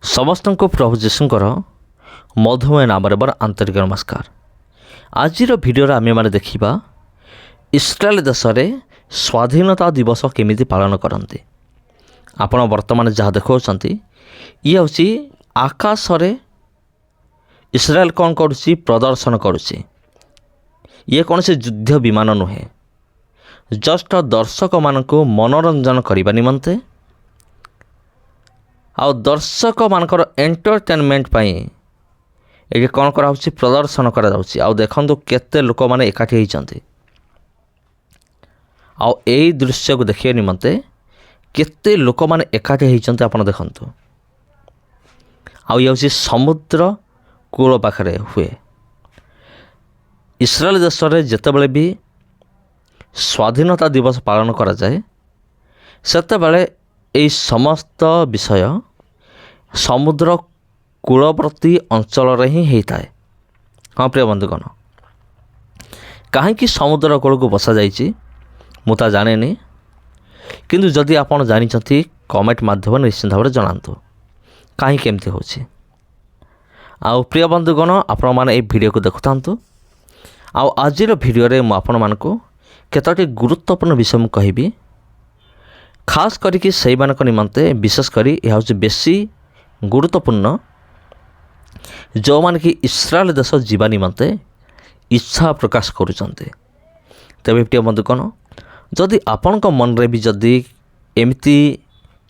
ସମସ୍ତଙ୍କୁ ପ୍ରଭୁ ଯୀଶୁଙ୍କର ମଧୁମୟ ନାମରେ ବଡ଼ ଆନ୍ତରିକ ନମସ୍କାର। ଆଜିର ଭିଡ଼ିଓରେ ଆମେମାନେ ଦେଖିବା ଇସ୍ରାଏଲ ଦେଶରେ ସ୍ୱାଧୀନତା ଦିବସ କେମିତି ପାଳନ କରନ୍ତି। ଆପଣ ବର୍ତ୍ତମାନ ଯାହା ଦେଖାଉଛନ୍ତି ଇଏ ହେଉଛି ଆକାଶରେ ଇସ୍ରାଏଲ କ'ଣ କରୁଛି, ପ୍ରଦର୍ଶନ କରୁଛି। ଇଏ କୌଣସି ଯୁଦ୍ଧ ବିମାନ ନୁହେଁ, ଜଷ୍ଟ ଦର୍ଶକମାନଙ୍କୁ ମନୋରଞ୍ଜନ କରିବା ନିମନ୍ତେ ଆଉ ଦର୍ଶକମାନଙ୍କର ଏଣ୍ଟରଟେନମେଣ୍ଟ ପାଇଁ ଏଠି କ'ଣ କରାହେଉଛି, ପ୍ରଦର୍ଶନ କରାଯାଉଛି। ଆଉ ଦେଖନ୍ତୁ କେତେ ଲୋକମାନେ ଏକାଠି ହୋଇଛନ୍ତି। ଆଉ ଏଇ ଦୃଶ୍ୟକୁ ଦେଖିବା ନିମନ୍ତେ କେତେ ଲୋକମାନେ ଏକାଠି ହୋଇଛନ୍ତି ଆପଣ ଦେଖନ୍ତୁ। ଆଉ ଇଏ ହେଉଛି ସମୁଦ୍ର କୂଳ ପାଖରେ ହୁଏ। ଇସ୍ରାଏଲ ଦେଶରେ ଯେତେବେଳେ ବି ସ୍ୱାଧୀନତା ଦିବସ ପାଳନ କରାଯାଏ ସେତେବେଳେ ଏହି ସମସ୍ତ ବିଷୟ ସମୁଦ୍ର କୂଳବର୍ତ୍ତୀ ଅଞ୍ଚଳରେ ହିଁ ହୋଇଥାଏ। ହଁ ପ୍ରିୟ ବନ୍ଧୁଗଣ, କାହିଁକି ସମୁଦ୍ର କୂଳକୁ ବସାଯାଇଛି ମୁଁ ତା ଜାଣେନି, କିନ୍ତୁ ଯଦି ଆପଣ ଜାଣିଛନ୍ତି କମେଣ୍ଟ ମାଧ୍ୟମରେ ନିଶ୍ଚିନ୍ତ ଭାବରେ ଜଣାନ୍ତୁ କାହିଁକି ଏମିତି ହେଉଛି। ଆଉ ପ୍ରିୟ ବନ୍ଧୁଗଣ, ଆପଣମାନେ ଏହି ଭିଡ଼ିଓକୁ ଦେଖୁଥାନ୍ତୁ। ଆଉ ଆଜିର ଭିଡ଼ିଓରେ ମୁଁ ଆପଣମାନଙ୍କୁ କେତୋଟି ଗୁରୁତ୍ୱପୂର୍ଣ୍ଣ ବିଷୟ ମୁଁ କହିବି, ଖାସ୍ କରିକି ସେଇମାନଙ୍କ ନିମନ୍ତେ। ବିଶେଷ କରି ଏହା ହେଉଛି ବେଶୀ ଗୁରୁତ୍ୱପୂର୍ଣ୍ଣ ଯେଉଁମାନେ କି ଇସ୍ରାଏଲ ଦେଶ ଯିବା ନିମନ୍ତେ ଇଚ୍ଛା ପ୍ରକାଶ କରୁଛନ୍ତି। ତେବେ ପ୍ରିୟ ବନ୍ଧୁଗଣ, ଯଦି ଆପଣଙ୍କ ମନରେ ବି ଯଦି ଏମିତି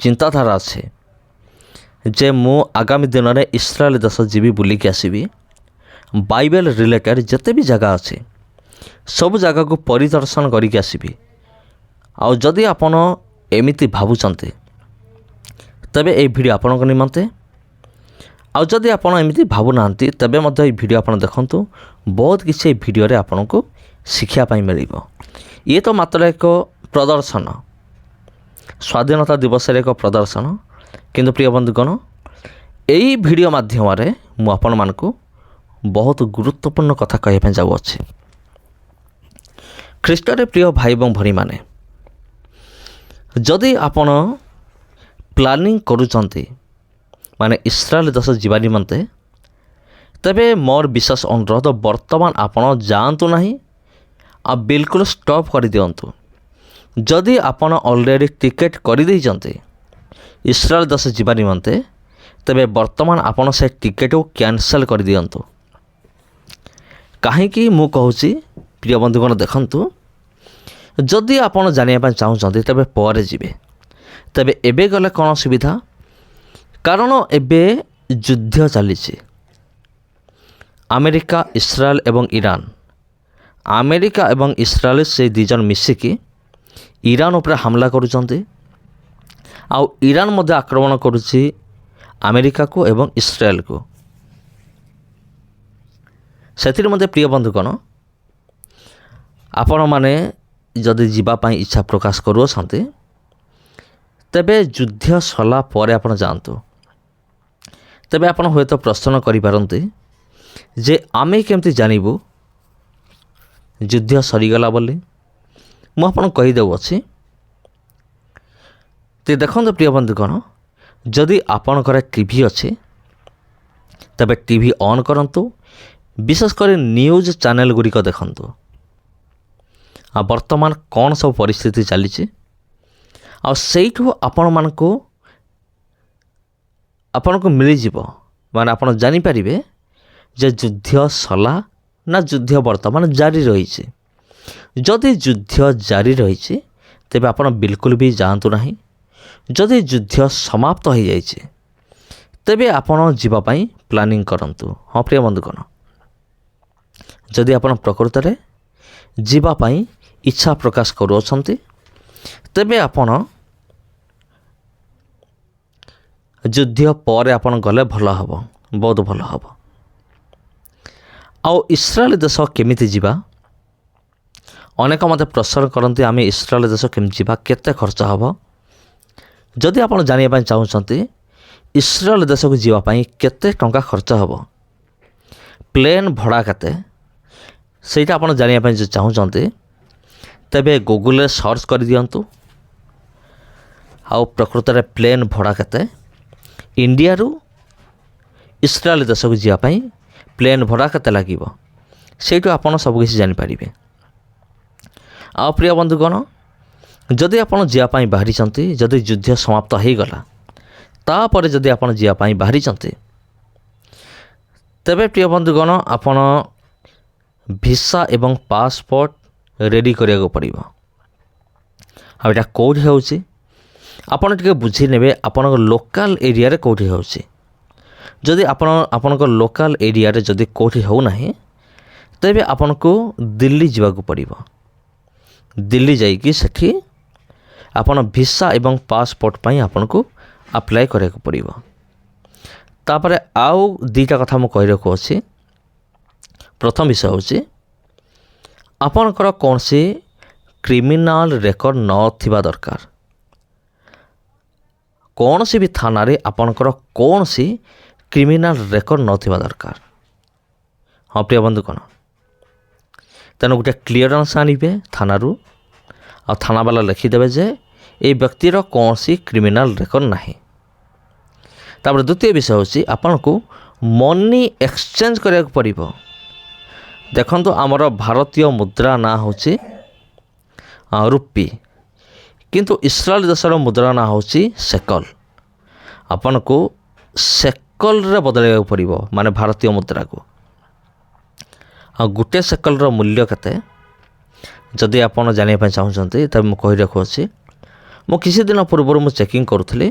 ଚିନ୍ତାଧାରା ଅଛି ଯେ ମୁଁ ଆଗାମୀ ଦିନରେ ଇସ୍ରାଏଲ ଦେଶ ଯିବି, ବୁଲିକି ଆସିବି, ବାଇବେଲ ରିଲେଟେଡ଼ ଯେତେ ବି ଜାଗା ଅଛି ସବୁ ଜାଗାକୁ ପରିଦର୍ଶନ କରିକି ଆସିବି, ଆଉ ଯଦି ଆପଣ ଏମିତି ଭାବୁଛନ୍ତି ତେବେ ଏହି ଭିଡ଼ିଓ ଆପଣଙ୍କ ନିମନ୍ତେ। ଆଉ ଯଦି ଆପଣ ଏମିତି ଭାବୁନାହାନ୍ତି ତେବେ ମଧ୍ୟ ଏହି ଭିଡ଼ିଓ ଆପଣ ଦେଖନ୍ତୁ। ବହୁତ କିଛି ଏହି ଭିଡ଼ିଓରେ ଆପଣଙ୍କୁ ଶିଖିବା ପାଇଁ ମିଳିବ। ଇଏ ତ ମାତ୍ର ଏକ ପ୍ରଦର୍ଶନ, ସ୍ୱାଧୀନତା ଦିବସରେ ଏକ ପ୍ରଦର୍ଶନ, କିନ୍ତୁ ପ୍ରିୟ ବନ୍ଧୁଗଣ, ଏହି ଭିଡ଼ିଓ ମାଧ୍ୟମରେ ମୁଁ ଆପଣମାନଙ୍କୁ ବହୁତ ଗୁରୁତ୍ୱପୂର୍ଣ୍ଣ କଥା କହିବା ପାଇଁ ଯାଉଅଛି। ଖ୍ରୀଷ୍ଟରେ ପ୍ରିୟ ଭାଇ ଏବଂ ଭଉଣୀମାନେ, ଯଦି ଆପଣ ପ୍ଲାନିଂ କରୁଛନ୍ତି ମାନେ ଇସ୍ରାଏଲ ଦେଶ ଯିବା ନିମନ୍ତେ, ତେବେ ମୋର ବିଶେଷ ଅନୁରୋଧ, ବର୍ତ୍ତମାନ ଆପଣ ଯାଆନ୍ତୁ ନାହିଁ ଆଉ ବିଲକୁଲ ଷ୍ଟପ୍ କରିଦିଅନ୍ତୁ। ଯଦି ଆପଣ ଅଲରେଡ଼ି ଟିକେଟ୍ କରିଦେଇଛନ୍ତି ଇସ୍ରାଏଲ ଦେଶ ଯିବା ନିମନ୍ତେ, ତେବେ ବର୍ତ୍ତମାନ ଆପଣ ସେ ଟିକେଟକୁ କ୍ୟାନସେଲ୍ କରିଦିଅନ୍ତୁ। କାହିଁକି ମୁଁ କହୁଛି ପ୍ରିୟ ବନ୍ଧୁଗଣ, ଦେଖନ୍ତୁ, ଯଦି ଆପଣ ଜାଣିବା ପାଇଁ ଚାହୁଁଛନ୍ତି ତେବେ ପରେ ଯିବେ। ତେବେ ଏବେ ଗଲେ କ'ଣ ଅସୁବିଧା? କାରଣ ଏବେ ଯୁଦ୍ଧ ଚାଲିଛି। ଆମେରିକା, ଇସ୍ରାଏଲ ଏବଂ ଇରାନ। ଆମେରିକା ଏବଂ ଇସ୍ରାଏଲ ସେ ଦୁଇ ଜଣ ମିଶିକି ଇରାନ ଉପରେ ହାମଲା କରୁଛନ୍ତି, ଆଉ ଇରାନ ମଧ୍ୟ ଆକ୍ରମଣ କରୁଛି ଆମେରିକାକୁ ଏବଂ ଇସ୍ରାଏଲକୁ। ସେଥିରେ ମଧ୍ୟ ପ୍ରିୟ ବନ୍ଧୁଗଣ, ଆପଣମାନେ ଯଦି ଯିବା ପାଇଁ ଇଚ୍ଛା ପ୍ରକାଶ କରୁଅଛନ୍ତି ତେବେ ଯୁଦ୍ଧ ସରିଲା ପରେ ଆପଣ ଯାଆନ୍ତୁ। ତେବେ ଆପଣ ହୁଏତ ପ୍ରଶ୍ନ କରିପାରନ୍ତି ଯେ ଆମେ କେମିତି ଜାଣିବୁ ଯୁଦ୍ଧ ସରିଗଲା ବୋଲି? ମୁଁ ଆପଣଙ୍କୁ କହିଦେଉଅଛି। ଦେଖନ୍ତୁ ପ୍ରିୟ ବନ୍ଧୁଗଣ, ଯଦି ଆପଣଙ୍କର ଟିଭି ଅଛି ତେବେ ଟିଭି ଅନ୍ କରନ୍ତୁ, ବିଶେଷ କରି ନ୍ୟୁଜ୍ ଚ୍ୟାନେଲ ଗୁଡ଼ିକ ଦେଖନ୍ତୁ। ଆଉ ବର୍ତ୍ତମାନ କ'ଣ ସବୁ ପରିସ୍ଥିତି ଚାଲିଛି, ଆଉ ସେଇଠୁ ଆପଣଙ୍କୁ ମିଳିଯିବ, ମାନେ ଆପଣ ଜାଣିପାରିବେ ଯେ ଯୁଦ୍ଧ ସରିଲା ନା ଯୁଦ୍ଧ ବର୍ତ୍ତମାନ ଜାରି ରହିଛି। ଯଦି ଯୁଦ୍ଧ ଜାରି ରହିଛି ତେବେ ଆପଣ ବିଲକୁଲ ବି ଯାଆନ୍ତୁ ନାହିଁ। ଯଦି ଯୁଦ୍ଧ ସମାପ୍ତ ହୋଇଯାଇଛି ତେବେ ଆପଣ ଯିବା ପାଇଁ ପ୍ଲାନିଂ କରନ୍ତୁ। ହଁ ପ୍ରିୟ ବନ୍ଧୁଗଣ, ଯଦି ଆପଣ ପ୍ରକୃତରେ ଯିବା ପାଇଁ ଇଚ୍ଛା ପ୍ରକାଶ କରୁଅଛନ୍ତି ତେବେ ଆପଣ ଯୁଦ୍ଧ ପରେ ଆପଣ ଗଲେ ଭଲ ହେବ, ବହୁତ ଭଲ ହେବ। ଆଉ ଇସ୍ରାଏଲ ଦେଶ କେମିତି ଯିବା? ଅନେକ ମୋତେ ପ୍ରଶ୍ନ କରନ୍ତି, ଆମେ ଇସ୍ରାଏଲ ଦେଶ କେମିତି ଯିବା, କେତେ ଖର୍ଚ୍ଚ ହେବ? ଯଦି ଆପଣ ଜାଣିବା ପାଇଁ ଚାହୁଁଛନ୍ତି ଇସ୍ରାଏଲ ଦେଶକୁ ଯିବା ପାଇଁ କେତେ ଟଙ୍କା ଖର୍ଚ୍ଚ ହେବ, ପ୍ଲେନ୍ ଭଡ଼ା କେତେ, ସେଇଟା ଆପଣ ଜାଣିବା ପାଇଁ ଯଦି ଚାହୁଁଛନ୍ତି ତେବେ ଗୁଗୁଲରେ ସର୍ଚ୍ଚ କରିଦିଅନ୍ତୁ। ଆଉ ପ୍ରକୃତରେ ପ୍ଲେନ୍ ଭଡ଼ା କେତେ, ଇଣ୍ଡିଆରୁ ଇସ୍ରାଏଲ ଦେଶକୁ ଯିବା ପାଇଁ ପ୍ଲେନ୍ ଭଡ଼ା କେତେ ଲାଗିବ, ସେଇଠୁ ଆପଣ ସବୁକିଛି ଜାଣିପାରିବେ। ଆଉ ପ୍ରିୟ ବନ୍ଧୁଗଣ, ଯଦି ଆପଣ ଯିବା ପାଇଁ ବାହାରିଛନ୍ତି, ଯଦି ଯୁଦ୍ଧ ସମାପ୍ତ ହୋଇଗଲା ତାପରେ ଯଦି ଆପଣ ଯିବା ପାଇଁ ବାହାରିଛନ୍ତି, ତେବେ ପ୍ରିୟ ବନ୍ଧୁଗଣ ଆପଣ ଭିସା ଏବଂ ପାସପୋର୍ଟ ରେଡ଼ି କରିବାକୁ ପଡ଼ିବ। ଆଉ ଏଇଟା କେଉଁଠି ହେଉଛି ଆପଣ ଟିକେ ବୁଝି ନେବେ, ଆପଣଙ୍କ ଲୋକାଲ୍ ଏରିଆରେ କେଉଁଠି ହେଉଛି। ଯଦି ଆପଣଙ୍କ ଲୋକାଲ୍ ଏରିଆରେ ଯଦି କେଉଁଠି ହେଉନାହିଁ, ତେବେ ଆପଣଙ୍କୁ ଦିଲ୍ଲୀ ଯିବାକୁ ପଡ଼ିବ। ଦିଲ୍ଲୀ ଯାଇକି ସେଠି ଆପଣ ଭିସା ଏବଂ ପାସପୋର୍ଟ ପାଇଁ ଆପଣଙ୍କୁ ଆପ୍ଲାଏ କରିବାକୁ ପଡ଼ିବ। ତାପରେ ଆଉ ଦୁଇଟା କଥା ମୁଁ କହିବାକୁ ଅଛି। ପ୍ରଥମ ବିଷୟ ହେଉଛି ଆପଣଙ୍କର କୌଣସି କ୍ରିମିନାଲ ରେକର୍ଡ଼ ନଥିବା ଦରକାର। କୌଣସି ବି ଥାନାରେ ଆପଣଙ୍କର କୌଣସି କ୍ରିମିନାଲ ରେକର୍ଡ଼ ନଥିବା ଦରକାର। ହଁ ପ୍ରିୟ ବନ୍ଧୁଗଣ, ତେଣୁ ଗୋଟେ କ୍ଲିୟରାନ୍ସ ଆଣିବେ ଥାନାରୁ, ଆଉ ଥାନାବାଲା ଲେଖିଦେବେ ଯେ এই ବ୍ୟକ୍ତିର କୌଣସି କ୍ରିମିନାଲ ରେକର୍ଡ଼ ନାହିଁ। ତାପରେ ଦ୍ୱିତୀୟ ବିଷୟ ହେଉଛି ଆପଣଙ୍କୁ ମନି ଏକ୍ସଚେଞ୍ଜ କରିବାକୁ ପଡ଼ିବ। ଦେଖନ୍ତୁ, ଆମର ଭାରତୀୟ ମୁଦ୍ରା ନାଁ ହେଉଛି ରୁପି, କିନ୍ତୁ ଇସ୍ରାଏଲ ଦେଶର ମୁଦ୍ରା ନାଁ ହେଉଛି ସେକଲ। ଆପଣଙ୍କୁ ସେକଲରେ ବଦଳାଇବାକୁ ପଡ଼ିବ, ମାନେ ଭାରତୀୟ ମୁଦ୍ରାକୁ। ଆଉ ଗୋଟେ ସେକଲର ମୂଲ୍ୟ କେତେ, ଯଦି ଆପଣ ଜାଣିବା ପାଇଁ ଚାହୁଁଛନ୍ତି ତେବେ ମୁଁ କହି ରଖୁଅଛି। ମୁଁ କିଛି ଦିନ ପୂର୍ବରୁ ମୁଁ ଚେକିଂ କରୁଥିଲି,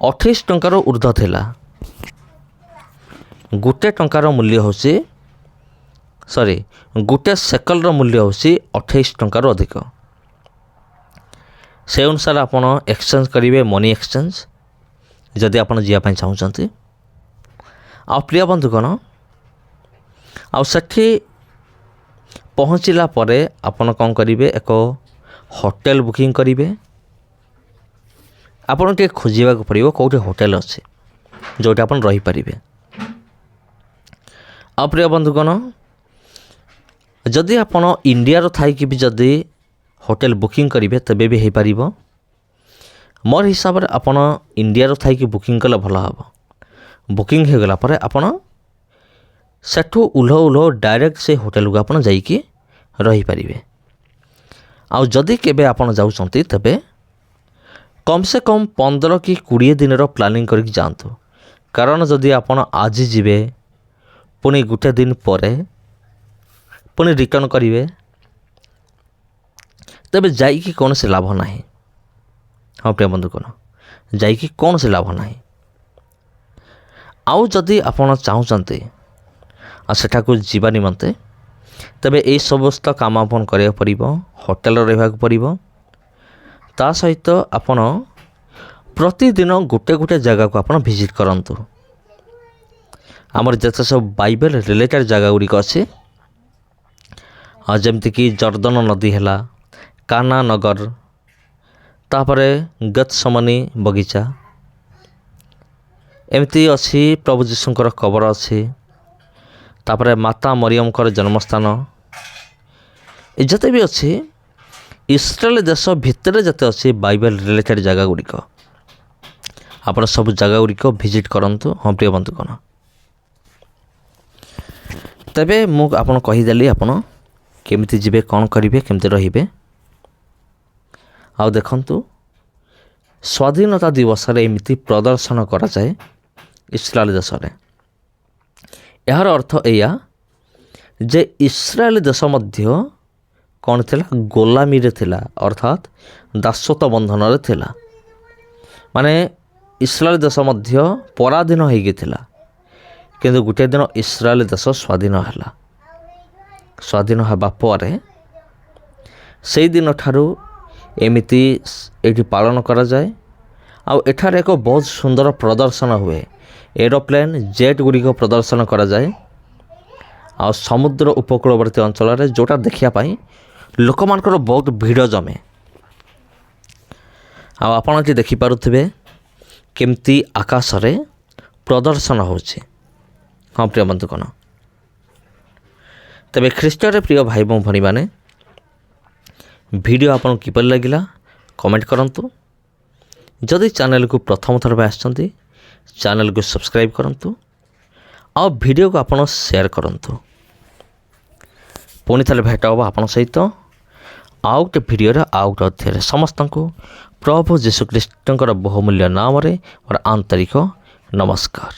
28 ଟଙ୍କାର ଉର୍ଦ୍ଧ୍ୱ ଥିଲା। ଗୋଟେ ଟଙ୍କାର ମୂଲ୍ୟ ହେଉଛି ଗୋଟେ ସେକଲର ମୂଲ୍ୟ ହେଉଛି 28 ଟଙ୍କାରୁ ଅଧିକ। ସେ ଅନୁସାରେ ଆପଣ ଏକ୍ସଚେଞ୍ଜ କରିବେ, ମନି ଏକ୍ସଚେଞ୍ଜ, ଯଦି ଆପଣ ଯିବା ପାଇଁ ଚାହୁଁଛନ୍ତି। ଆଉ ପ୍ରିୟ ବନ୍ଧୁଗଣ, ଆଉ ସେଠି ପହଞ୍ଚିଲା ପରେ ଆପଣ କ'ଣ କରିବେ, ଏକ ହୋଟେଲ ବୁକିଂ କରିବେ। ଆପଣଙ୍କୁ ଟିକେ ଖୋଜିବାକୁ ପଡ଼ିବ କେଉଁଠି ହୋଟେଲ ଅଛି ଯେଉଁଠି ଆପଣ ରହିପାରିବେ। ଆଉ ପ୍ରିୟ ବନ୍ଧୁଗଣ, ଯଦି ଆପଣ ଇଣ୍ଡିଆର ଥାଇକି ବି ଯଦି ହୋଟେଲ ବୁକିଂ କରିବେ ତେବେ ବି ହୋଇପାରିବ। ମୋର ହିସାବରେ ଆପଣ ଇଣ୍ଡିଆର ଥାଇକି ବୁକିଂ କଲେ ଭଲ ହେବ। ବୁକିଂ ହୋଇଗଲା ପରେ ଆପଣ ସେଠୁ ଓହ୍ଲାଉ ଡାଇରେକ୍ଟ ସେ ହୋଟେଲକୁ ଆପଣ ଯାଇକି ରହିପାରିବେ। ଆଉ ଯଦି କେବେ ଆପଣ ଯାଉଛନ୍ତି ତେବେ କମ୍ ସେ କମ୍ 15 କି 20 ଦିନର ପ୍ଲାନିଂ କରିକି ଯାଆନ୍ତୁ। କାରଣ ଯଦି ଆପଣ ଆଜି ଯିବେ, ପୁଣି ଗୋଟେ ଦିନ ପରେ ପୁଣି ରିଟର୍ଣ୍ଣ କରିବେ, ତେବେ ଯାଇକି କୌଣସି ଲାଭ ନାହିଁ। ହଁ ପ୍ରିୟ ବନ୍ଧୁଗଣ, ଯାଇକି କୌଣସି ଲାଭ ନାହିଁ। ଆଉ ଯଦି ଆପଣ ଚାହୁଁଛନ୍ତି ସେଠାକୁ ଯିବା ନିମନ୍ତେ, ତେବେ ଏହି ସମସ୍ତ କାମ ଆପଣ କରିବାକୁ ପଡ଼ିବ। ହୋଟେଲରେ ରହିବାକୁ ପଡ଼ିବ। ତା ସହିତ ଆପଣ ପ୍ରତିଦିନ ଗୋଟେ ଜାଗାକୁ ଆପଣ ଭିଜିଟ୍ କରନ୍ତୁ। ଆମର ଯେତେ ସବୁ ବାଇବେଲ ରିଲେଟେଡ଼ ଜାଗା ଗୁଡ଼ିକ ଅଛି, ଯେମିତିକି ଜର୍ଦ୍ଦନ ନଦୀ ହେଲା, କାନା ନଗର, ତାପରେ ଗେଥସମନି ବଗିଚା, ଏମିତି ଅଛି ପ୍ରଭୁ ଯୀଶୁଙ୍କର କବର ଅଛି, ତାପରେ ମାତା ମରିୟମଙ୍କର ଜନ୍ମସ୍ଥାନ, ଯେତେ ବି ଅଛି ଇସ୍ରାଏଲ ଦେଶ ଭିତରେ ଯେତେ ଅଛି ବାଇବେଲ ରିଲେଟେଡ଼ ଜାଗା ଗୁଡ଼ିକ, ଆପଣ ସବୁ ଜାଗା ଗୁଡ଼ିକ ଭିଜିଟ୍ କରନ୍ତୁ। ହଁ ପ୍ରିୟ ବନ୍ଧୁଗଣ, ତେବେ ମୁଁ ଆପଣ କହିଦେଲି ଆପଣ କେମିତି ଯିବେ, କ'ଣ କରିବେ, କେମିତି ରହିବେ। ଆଉ ଦେଖନ୍ତୁ, ସ୍ୱାଧୀନତା ଦିବସରେ ଏମିତି ପ୍ରଦର୍ଶନ କରାଯାଏ ଇସ୍ରାଏଲ ଦେଶରେ। ଏହାର ଅର୍ଥ ଏଇଆ ଯେ ଇସ୍ରାଏଲ ଦେଶ ମଧ୍ୟ କ'ଣ ଥିଲା, ଗୋଲାମୀରେ ଥିଲା, ଅର୍ଥାତ୍ ଦାସତ୍ୱ ବନ୍ଧନରେ ଥିଲା। ମାନେ ଇସ୍ରାଏଲ ଦେଶ ମଧ୍ୟ ପରାଧୀନ ହୋଇକି ଥିଲା। କିନ୍ତୁ ଗୋଟିଏ ଦିନ ଇସ୍ରାଏଲ ଦେଶ ସ୍ୱାଧୀନ ହେଲା। ସ୍ୱାଧୀନ ହେବା ପରେ ସେଇ ଦିନଠାରୁ ଏମିତି ଏଇଠି ପାଳନ କରାଯାଏ। ଆଉ ଏଠାରେ ଏକ ବହୁତ ସୁନ୍ଦର ପ୍ରଦର୍ଶନ ହୁଏ। ଏରୋପ୍ଲେନ୍, ଜେଟ୍ ଗୁଡ଼ିକ ପ୍ରଦର୍ଶନ କରାଯାଏ। ଆଉ ସମୁଦ୍ର ଉପକୂଳବର୍ତ୍ତୀ ଅଞ୍ଚଳରେ ଯେଉଁଟା ଦେଖିବା ପାଇଁ ଲୋକମାନଙ୍କର ବହୁତ ଭିଡ଼ ଜମେ। ଆଉ ଆପଣ ଏଠି ଦେଖିପାରୁଥିବେ କେମିତି ଆକାଶରେ ପ୍ରଦର୍ଶନ ହେଉଛି। ହଁ ପ୍ରିୟ ବନ୍ଧୁଗଣ, ତେବେ ଖ୍ରୀଷ୍ଟରେ ପ୍ରିୟ ଭାଇ ଭଉଣୀମାନେ, ଭିଡ଼ିଓ ଆପଣଙ୍କୁ କିପରି ଲାଗିଲା କମେଣ୍ଟ କରନ୍ତୁ। ଯଦି ଚ୍ୟାନେଲକୁ ପ୍ରଥମ ଥର ପାଇଁ ଆସିଛନ୍ତି, ଚ୍ୟାନେଲକୁ ସବସ୍କ୍ରାଇବ୍ କରନ୍ତୁ ଆଉ ଭିଡ଼ିଓକୁ ଆପଣ ସେୟାର କରନ୍ତୁ। ପୁଣି ଥରେ ଭେଟ ହେବ ଆପଣଙ୍କ ସହିତ ଆଉ ଗୋଟେ ଭିଡ଼ିଓରେ ଆଉ ଗୋଟେ ଅଧ୍ୟାୟରେ। ସମସ୍ତଙ୍କୁ ପ୍ରଭୁ ଯୀଶୁଖ୍ରୀଷ୍ଟଙ୍କର ବହୁମୂଲ୍ୟ ନାମରେ ମୋର ଆନ୍ତରିକ ନମସ୍କାର।